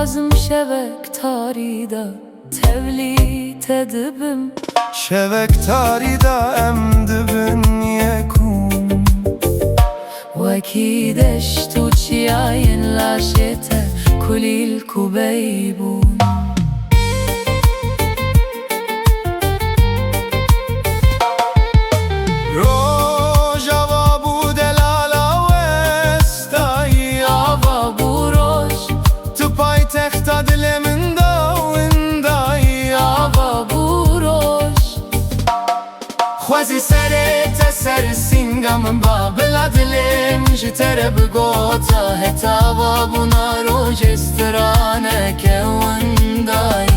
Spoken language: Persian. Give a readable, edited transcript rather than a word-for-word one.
وازم شبك تاريدا تولي تدبم شبك تاريدا ام دبن يكون واكيد اشتو تشياين لاشته كلي الكبيبون خوازی سرت سر سینگم با بلادلم جتر بگوتا هتا بابونا رو جسترانه که وندای